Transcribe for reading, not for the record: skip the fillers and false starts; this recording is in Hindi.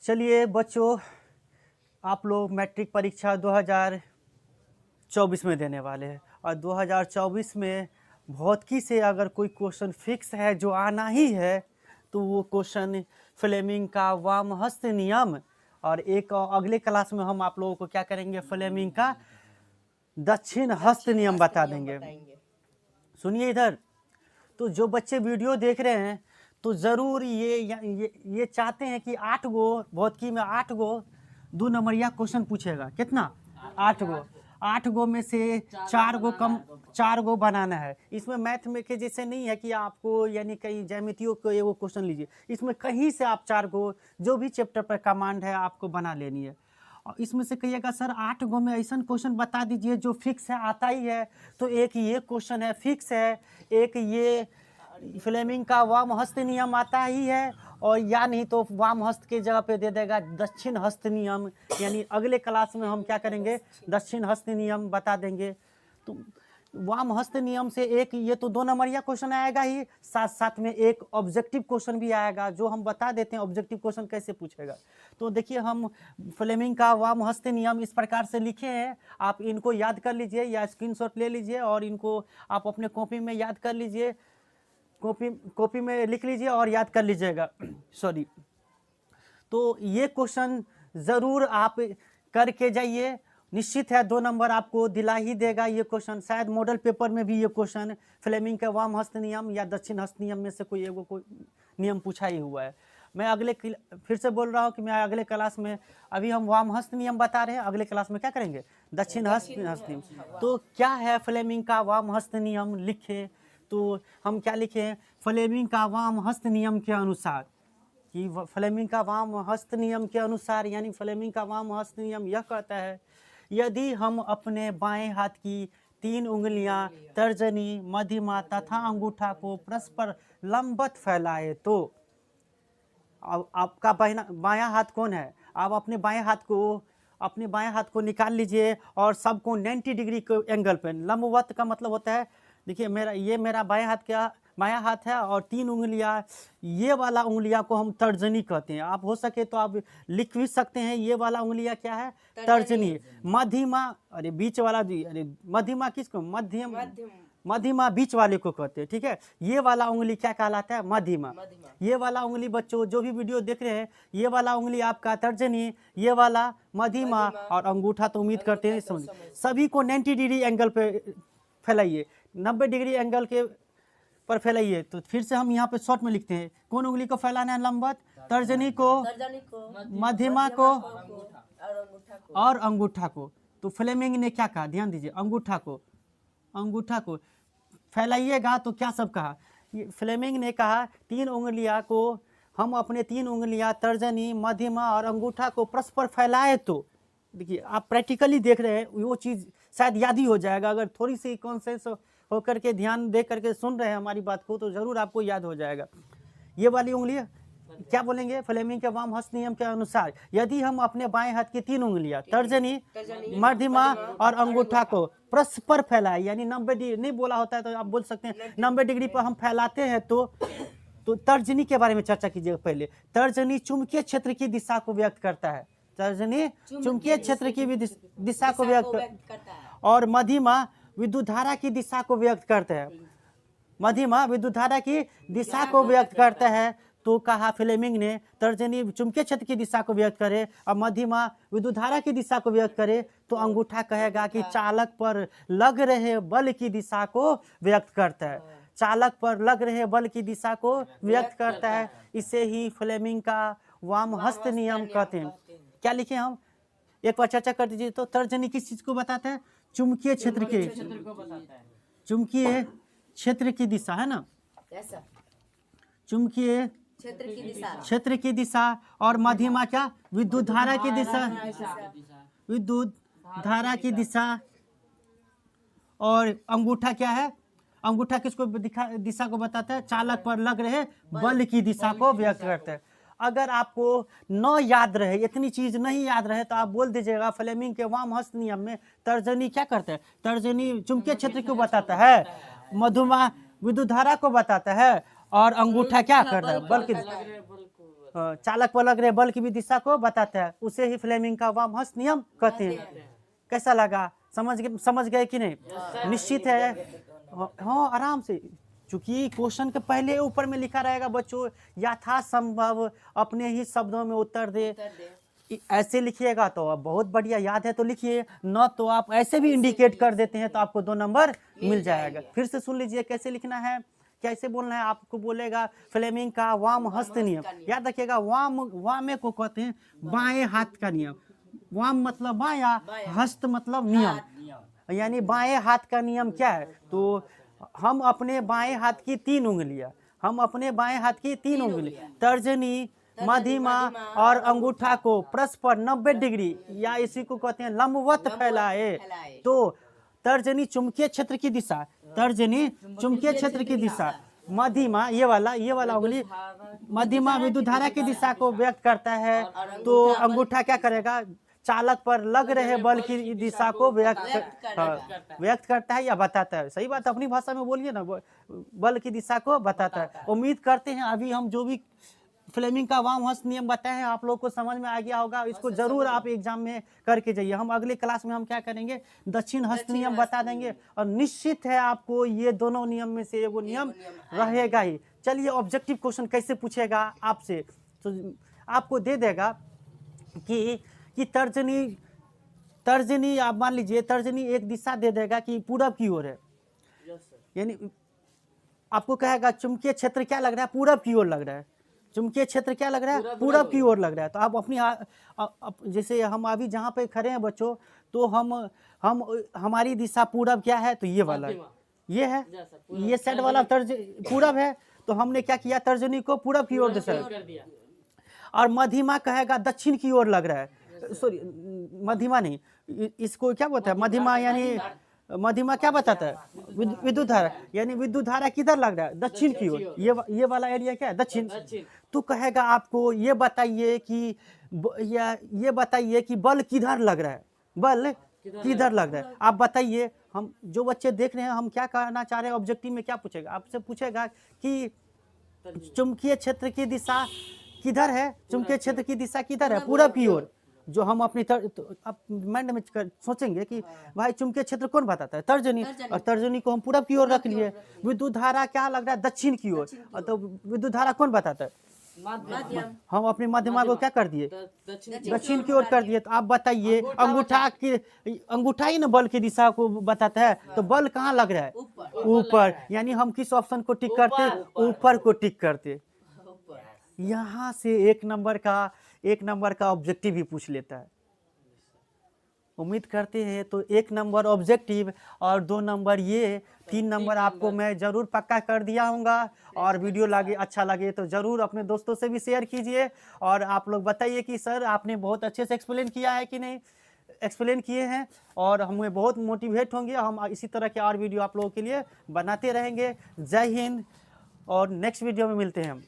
चलिए बच्चों, आप लोग मैट्रिक परीक्षा 2024 में देने वाले हैं और 2024 में भौतिकी से अगर कोई क्वेश्चन फिक्स है जो आना ही है तो वो क्वेश्चन फ्लेमिंग का वामहस्त नियम, और एक अगले क्लास में हम आप लोगों को क्या करेंगे, फ्लेमिंग का दक्षिण हस्त नियम बता देंगे। सुनिए इधर, तो जो बच्चे वीडियो देख रहे हैं तो ज़रूर ये चाहते हैं कि 8 गो भौतिकी में 8 गो 2 नंबरिया क्वेश्चन पूछेगा। कितना? 8 गो। 8 गो में से 4 गो बनाना है। इसमें मैथ में के जैसे नहीं है कि आपको यानी कहीं ज्यामितियों को ये वो क्वेश्चन लीजिए, इसमें कहीं से आप 4 गो जो भी चैप्टर पर कमांड है आपको बना लेनी है। और इसमें से कहिएगा सर 8 गो में ऐसा क्वेश्चन बता दीजिए जो फिक्स है, आता ही है। तो एक ये क्वेश्चन है फिक्स है, एक ये फ्लेमिंग का वामहस्त नियम आता ही है, और या नहीं तो वामहस्त के जगह पे दे देगा दक्षिण हस्त नियम। यानी अगले क्लास में हम क्या करेंगे, दक्षिण हस्त नियम बता देंगे। तो वामहस्त नियम से एक ये तो 2 नंबरिया क्वेश्चन आएगा ही, साथ साथ में एक ऑब्जेक्टिव क्वेश्चन भी आएगा जो हम बता देते हैं ऑब्जेक्टिव क्वेश्चन कैसे पूछेगा। तो देखिए, हम फ्लेमिंग का वामहस्त नियम इस प्रकार से लिखे हैं, आप इनको याद कर लीजिए या स्क्रीनशॉट ले लीजिए और इनको आप अपने कॉपी में याद कर लीजिए, कॉपी में लिख लीजिए और याद कर लीजिएगा। सॉरी। तो ये क्वेश्चन ज़रूर आप करके जाइए, निश्चित है 2 नंबर आपको दिला ही देगा ये क्वेश्चन। शायद मॉडल पेपर में भी ये क्वेश्चन फ्लेमिंग का वामहस्त नियम या दक्षिण हस्त नियम में से कोई नियम पूछा ही हुआ है। मैं फिर से बोल रहा हूँ कि मैं अगले क्लास में, अभी हम वामहस्त नियम बता रहे हैं, अगले क्लास में क्या करेंगे, दक्षिण हस्त नियम। तो क्या है फ्लेमिंग का वामहस्त नियम लिखे, तो हम क्या लिखे, फ्लेमिंग का वामहस्त नियम के अनुसार, कि फ्लेमिंग का वामहस्त नियम के अनुसार, यानी फ्लेमिंग का वामहस्त नियम यह कहता है, यदि हम अपने बाएं हाथ की 3 उंगलियां तर्जनी, मध्यमा तथा अंगूठा को परस्पर लंबवत फैलाए तो, अब आपका बायां हाथ कौन है, आप अपने बाएं हाथ को निकाल लीजिए और सबको 90 डिग्री के एंगल पे, लंबवत का मतलब होता है, देखिए मेरा बायां हाथ है और 3 उंगलियां, ये वाला उंगलियां को हम तर्जनी कहते हैं। आप हो सके तो आप लिख भी सकते हैं, ये वाला उंगलियां क्या है, तर्जनी। मध्यमा, अरे बीच वाला, अरे मध्यमा किसको, मध्यमा बीच वाले को कहते हैं, ठीक है। ये वाला उंगली क्या कहलाता है, मध्यमा। ये वाला उंगली बच्चों जो भी वीडियो देख रहे हैं, ये वाला उंगली आपका तर्जनी, ये वाला मध्यमा, और अंगूठा तो उम्मीद करते हैं सभी को 90 डिग्री एंगल पे फैलाइए, 90 डिग्री एंगल के पर फैलाइए। तो फिर से हम यहाँ पे शॉर्ट में लिखते हैं, कौन उंगली को फैलाना है, लंबवत, तर्जनी को, मध्यमा को और अंगूठा को। तो फ्लेमिंग ने क्या कहा, ध्यान दीजिए, अंगूठा को फैलाइएगा। तो क्या सब कहा, फ्लेमिंग ने कहा 3 उंगलियां को, हम अपने 3 उंगलियां तर्जनी, मध्यमा और अंगूठा को परस्पर फैलाए तो, देखिए आप प्रैक्टिकली देख रहे हैं, वो चीज़ शायद याद ही हो जाएगा। अगर थोड़ी सी कॉन्सेंस होकर के ध्यान दे करके सुन रहे हैं हमारी बात को तो ज़रूर आपको याद हो जाएगा। ये वाली उंगली क्या बोलेंगे, फ्लेमिंग के वामहस्त नियम के अनुसार, यदि हम अपने बाएं हाथ की 3 उंगलियां तर्जनी, मध्यमा और अंगूठा को परस्पर फैलाए, यानी 90 डिग्री नहीं बोला होता है तो आप बोल सकते हैं 90 डिग्री पर हम फैलाते हैं तो तर्जनी के बारे में चर्चा कीजिएगा पहले। तर्जनी चुंबकीय क्षेत्र की दिशा को व्यक्त करता है, तर्जनी चुंबकीय क्षेत्र की दिशा को व्यक्त करता है, और मध्यमा विद्युत धारा की दिशा को व्यक्त करता है, मध्यमा विद्युत धारा की दिशा को व्यक्त करता है। तो कहा फ्लेमिंग ने तर्जनी चुंबकीय क्षेत्र की दिशा को व्यक्त करे और मध्यमा विद्युत धारा की दिशा को व्यक्त करे, तो अंगूठा कहेगा कि चालक पर लग रहे बल की दिशा को व्यक्त करता है, चालक पर लग रहे बल की दिशा को व्यक्त करता है। इसे ही फ्लेमिंग का वामहस्त नियम कहते हैं। क्या लिखे हम, एक बार चर्चा कर दीजिए। तो तर्जनी किस चीज को बताता है, चुंबकीय क्षेत्र क्षेत्र की दिशा है ना, चुंबकीय क्षेत्र की दिशा, और मध्यमा क्या, विद्युत धारा की दिशा, विद्युत धारा की दिशा, और अंगूठा क्या है, अंगूठा किसको दिशा को बताता है, चालक पर लग रहे बल की दिशा को व्यक्त करता है। अगर आपको न याद रहे, इतनी चीज नहीं याद रहे, तो आप बोल दीजिएगा फ्लेमिंग के वामहस्त नियम में तर्जनी क्या करता है, तर्जनी चुंबकीय क्षेत्र को बताता है, मध्यमा विद्युत धारा को बताता है, और अंगूठा क्या करता है, बल की, चालक पर लग रहे बल की भी दिशा को बताता है, उसे ही फ्लेमिंग का वाम हस्त नियम कहते हैं। कैसा लगा, समझ गए कि नहीं? निश्चित है, हाँ आराम से, चूंकि क्वेश्चन के पहले ऊपर में लिखा रहेगा बच्चों, यथासंभव अपने ही शब्दों में उत्तर दे। ऐसे लिखिएगा तो अब बहुत बढ़िया, याद है तो लिखिए, न तो आप ऐसे भी इंडिकेट कर देते हैं तो आपको 2 नंबर मिल जाएगा। फिर से सुन लीजिए कैसे लिखना है, कैसे बोलना है। आपको बोलेगा फ्लेमिंग का वाम हस्त नियम, याद रखिएगा, वाम को कहते हैं बाएं हाथ का नियम। वाम मतलब बाया, हस्त मतलब नियम, यानी बाएं हाथ का नियम क्या है? तो हम अपने बाएं हाथ की 3 उंगलियां, तर्जनी, मध्यमा और अंगूठा को परस्पर 90 डिग्री या इसी को कहते हैं लंबवत फैलाए। तो तर्जनी चुंबकीय क्षेत्र की दिशा, मध्यमा ये वाला उंगली मध्यमा विद्युत धारा की दिशा को व्यक्त करता है, तो अंगूठा क्या करेगा? चालक पर लग रहे बल की दिशा को व्यक्त करता है या बताता है। सही बात, अपनी भाषा में बोलिए ना, बल की दिशा को बताता है। उम्मीद करते हैं अभी हम जो भी फ्लेमिंग का वाम हस्त नियम बताए हैं आप लोग को समझ में आ गया होगा। इसको जरूर आप एग्जाम में करके जाइए। हम अगले क्लास में हम क्या करेंगे, दक्षिण हस्त नियम बता देंगे, और निश्चित है आपको ये दोनों नियम में से एगो नियम रहेगा ही। चलिए ऑब्जेक्टिव क्वेश्चन कैसे पूछेगा आपसे, तो आपको दे देगा कि तर्जनी आप मान लीजिए, तर्जनी एक दिशा दे देगा कि पूरब की ओर है, यानी आपको कहेगा चुंबकीय क्षेत्र क्या लग रहा है? पूरब की ओर लग रहा है। चुंबकीय क्षेत्र क्या लग रहा है? पूरब की ओर लग रहा है। तो आप अपनी जैसे हम अभी जहाँ पे खड़े हैं बच्चों, तो हम हमारी दिशा पूरब क्या है? तो ये वाला, ये है, ये साइड वाला तर्ज पूरब है। तो हमने क्या किया, तर्जनी को पूरब की ओर दिशा, और मध्यमा कहेगा दक्षिण की ओर लग रहा है। सॉरी, मध्यमा नहीं, इसको क्या बोलता है? मध्यमा यानी मध्यमा क्या बताता है? विद्युत धारा, यानी विद्युत धारा किधर लग रहा है? दक्षिण की ओर। ये वाला एरिया क्या है? दक्षिण। तो कहेगा आपको ये बताइए कि बल किधर लग रहा है, बल किधर लग रहा है, आप बताइए। हम जो बच्चे देख रहे हैं, हम क्या कहना चाह रहे हैं, ऑब्जेक्टिव में क्या पूछेगा? आपसे पूछेगा कि चुंबकीय क्षेत्र की दिशा किधर है, चुंबकीय क्षेत्र की दिशा किधर है? पूरब की ओर। जो हम अपनी आप माइंड में सोचेंगे कि भाई चुंबकीय क्षेत्र कौन बताता है? तर्जनी, और तर्जनी को हम पूरब की ओर रख लिए। विद्युत धारा क्या लग रहा है? दक्षिण की ओर, तो विद्युत धारा कौन बताता है? हम अपने मध्यमा को क्या कर दिए? दक्षिण की ओर कर दिए। तो आप बताइए, अंगूठा ही ना बल की दिशा को बताता है, तो बल कहाँ लग रहा है? ऊपर। यानी हम किस ऑप्शन को टिक करते? ऊपर को टिक करते। यहाँ से 1 नंबर का ऑब्जेक्टिव भी पूछ लेता है। उम्मीद करते हैं तो 1 नंबर ऑब्जेक्टिव और 2 नंबर ये, 3 नंबर आपको मैं जरूर पक्का कर दिया होगा। और वीडियो अच्छा लगे तो जरूर अपने दोस्तों से भी शेयर कीजिए, और आप लोग बताइए कि सर आपने बहुत अच्छे से एक्सप्लेन किया है कि नहीं। एक्सप्लेन किए हैं और हमें बहुत मोटिवेट होंगे। हम इसी तरह के और वीडियो आप लोगों के लिए बनाते रहेंगे। जय हिंद, और नेक्स्ट वीडियो में मिलते हैं हम।